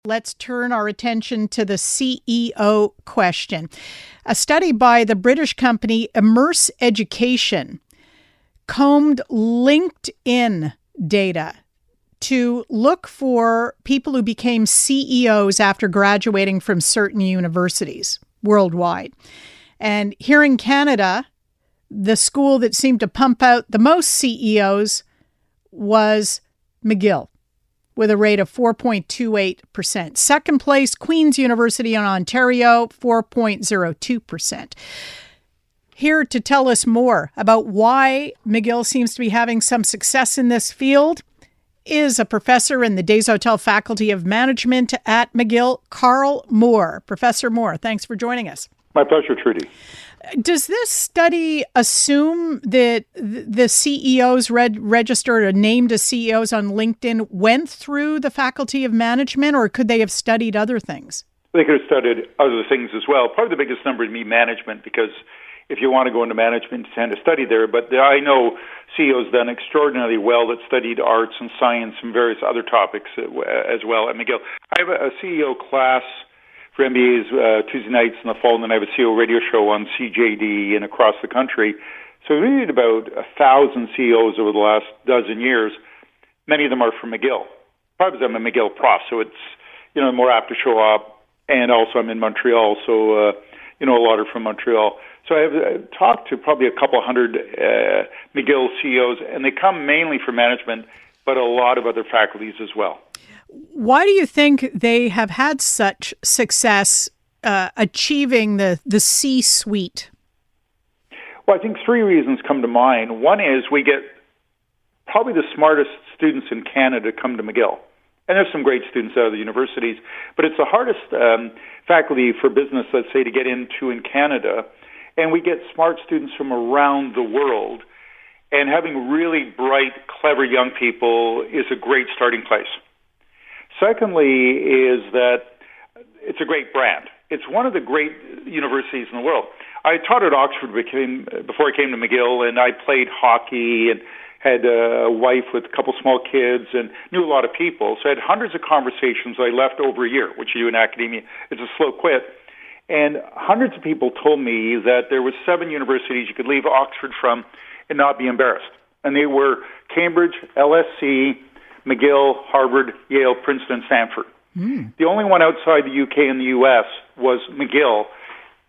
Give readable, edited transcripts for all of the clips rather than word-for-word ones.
Let's turn our attention to the CEO question. A study by the British company Immerse Education combed LinkedIn data to look for people who became CEOs after graduating from certain universities worldwide. And here in Canada, the school that seemed to pump out the most CEOs was McGill, with a rate of 4.28%. Second place, Queen's University in Ontario, 4.02%. Here to tell us more about why McGill seems to be having some success in this field is a professor in the Desautels Faculty of Management at McGill, Karl Moore. Professor Moore, thanks for joining us. My pleasure, Trudy. Does this study assume that the CEOs registered or named as CEOs on LinkedIn went through the Faculty of Management, or could they have studied other things? They could have studied other things as well. Probably the biggest number would be management, because if you want to go into management, you tend to study there. But I know CEOs done extraordinarily well that studied arts and science and various other topics as well at McGill. I have a CEO class for MBAs Tuesday nights in the fall, and then I have a CEO radio show on CJD and across the country. So we need about 1,000 CEOs over the last dozen years. Many of them are from McGill. Probably because I'm a McGill prof, so it's more apt to show up. And also I'm in Montreal, so a lot are from Montreal. So I've talked to probably a couple hundred McGill CEOs, and they come mainly from management, but a lot of other faculties as well. Why do you think they have had such success achieving the C-suite? Well, I think three reasons come to mind. One is we get probably the smartest students in Canada come to McGill. And there's some great students out of the universities, but it's the hardest faculty for business, let's say, to get into in Canada. And we get smart students from around the world. And having really bright, clever young people is a great starting place. Secondly is that it's a great brand. It's one of the great universities in the world. I taught at Oxford before I came to McGill, and I played hockey and had a wife with a couple small kids and knew a lot of people. So I had hundreds of conversations. I left over a year, which you do in academia. It's a slow quit. And hundreds of people told me that there were 7 universities you could leave Oxford from and not be embarrassed. And they were Cambridge, LSE, McGill, Harvard, Yale, Princeton, Stanford. The only one outside the UK and the US was McGill.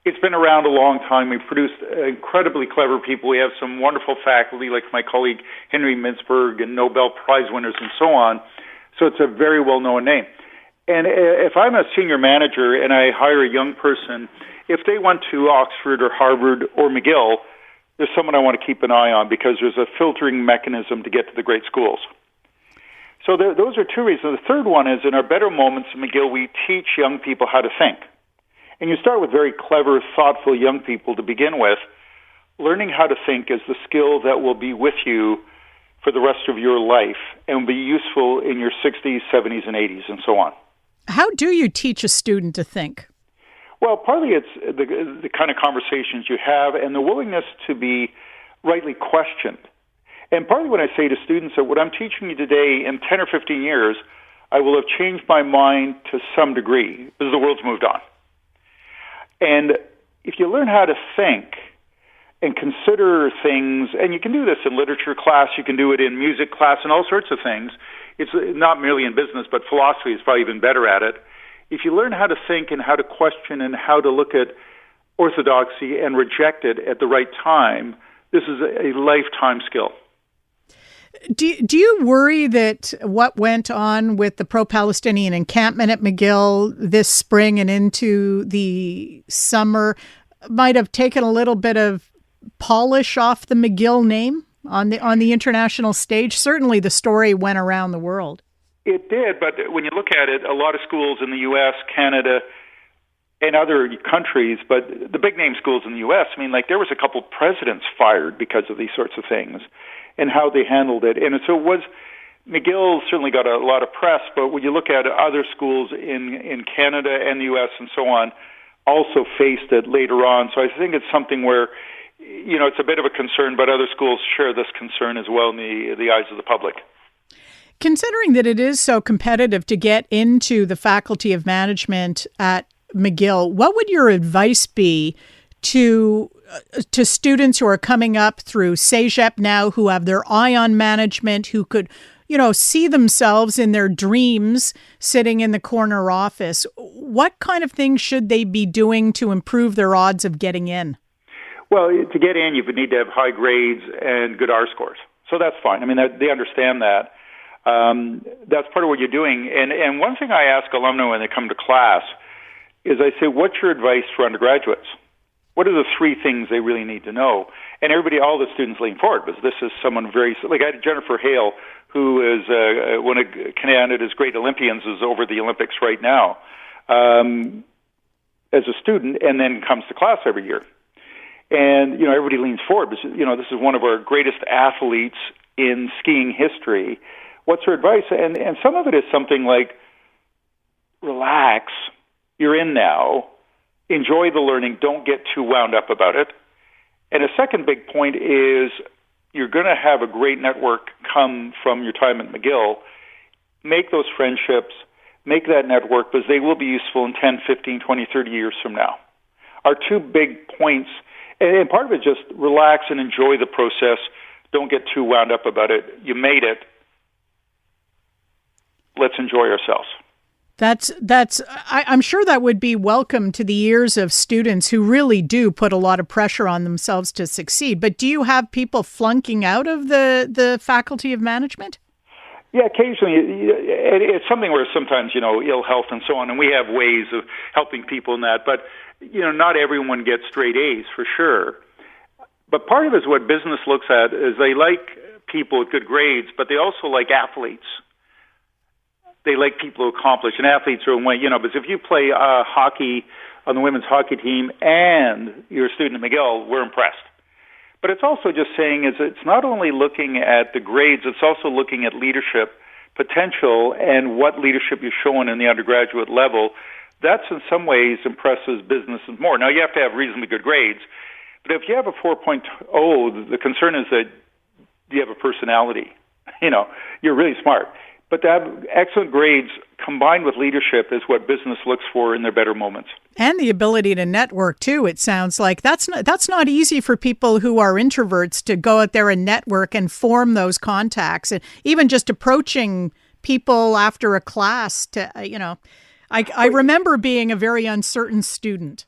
It's been around a long time. We've produced incredibly clever people. We have some wonderful faculty like my colleague Henry Mintzberg and Nobel Prize winners and so on. So it's a very well-known name. And if I'm a senior manager and I hire a young person, if they went to Oxford or Harvard or McGill, there's someone I want to keep an eye on because there's a filtering mechanism to get to the great schools. So those are two reasons. The third one is in our better moments in McGill, we teach young people how to think. And you start with very clever, thoughtful young people to begin with. Learning how to think is the skill that will be with you for the rest of your life and will be useful in your 60s, 70s, and 80s, and so on. How do you teach a student to think? Well, partly it's the kind of conversations you have and the willingness to be rightly questioned. And partly when I say to students that what I'm teaching you today in 10 or 15 years, I will have changed my mind to some degree because the world's moved on. And if you learn how to think and consider things, and you can do this in literature class, you can do it in music class and all sorts of things. It's not merely in business, but philosophy is probably even better at it. If you learn how to think and how to question and how to look at orthodoxy and reject it at the right time, this is a lifetime skill. Do you worry that what went on with the pro-Palestinian encampment at McGill this spring and into the summer might have taken a little bit of polish off the McGill name on the international stage? Certainly the story went around the world. It did, but when you look at it, a lot of schools in the U.S., Canada, and other countries, but the big-name schools in the U.S., there was a couple presidents fired because of these sorts of things and how they handled it. And so McGill certainly got a lot of press, but when you look at other schools in Canada and the U.S. and so on, also faced it later on. So I think it's something where, it's a bit of a concern, but other schools share this concern as well in the eyes of the public. Considering that it is so competitive to get into the Faculty of Management at McGill, what would your advice be to students who are coming up through CEGEP now, who have their eye on management, who could, see themselves in their dreams sitting in the corner office? What kind of things should they be doing to improve their odds of getting in? Well, to get in, you would need to have high grades and good R scores. So that's fine. I mean, they understand that. That's part of what you're doing. And one thing I ask alumni when they come to class is I say, what's your advice for undergraduates? What are the three things they really need to know? And all the students lean forward, because this is someone very, like I had Jennifer Hale, who is one of Canada's great Olympians, is over the Olympics right now as a student, and then comes to class every year. And, everybody leans forward because, this is one of our greatest athletes in skiing history. What's her advice? And some of it is something like, relax, you're in now, enjoy the learning, don't get too wound up about it. And a second big point is you're going to have a great network come from your time at McGill. Make those friendships, make that network, because they will be useful in 10, 15, 20, 30 years from now. Our two big points, and part of it just relax and enjoy the process. Don't get too wound up about it. You made it. Let's enjoy ourselves. I'm sure that would be welcome to the ears of students who really do put a lot of pressure on themselves to succeed. But do you have people flunking out of the Faculty of Management? Yeah, occasionally. It's something where sometimes, ill health and so on, and we have ways of helping people in that. But, not everyone gets straight A's for sure. But part of it is what business looks at is they like people with good grades, but they also like athletes. They like people who accomplish, and athletes are one way, because if you play hockey on the women's hockey team and you're a student at McGill, we're impressed. But it's also just saying it's not only looking at the grades, it's also looking at leadership potential and what leadership you're showing in the undergraduate level. That's in some ways impresses businesses more. Now, you have to have reasonably good grades, but if you have a 4.0, the concern is that you have a personality. You're really smart. But to have excellent grades combined with leadership is what business looks for in their better moments. And the ability to network, too, it sounds like. That's not easy for people who are introverts to go out there and network and form those contacts. And even just approaching people after a class to, I remember being a very uncertain student.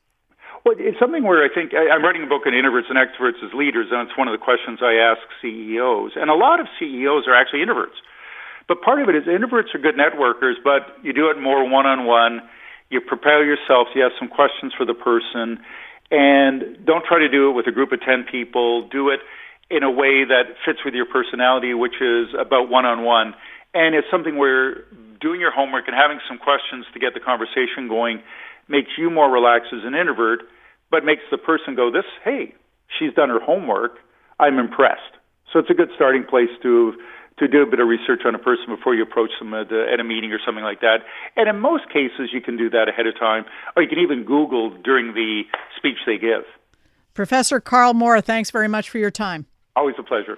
Well, it's something where I think I'm writing a book on introverts and extroverts as leaders, and it's one of the questions I ask CEOs. And a lot of CEOs are actually introverts. But part of it is introverts are good networkers, but you do it more one-on-one. You prepare yourself. You have some questions for the person. And don't try to do it with a group of 10 people. Do it in a way that fits with your personality, which is about one-on-one. And it's something where doing your homework and having some questions to get the conversation going makes you more relaxed as an introvert, but makes the person go, hey, she's done her homework. I'm impressed. So it's a good starting place to do a bit of research on a person before you approach them at a meeting or something like that. And in most cases, you can do that ahead of time, or you can even Google during the speech they give. Professor Karl Moore, thanks very much for your time. Always a pleasure.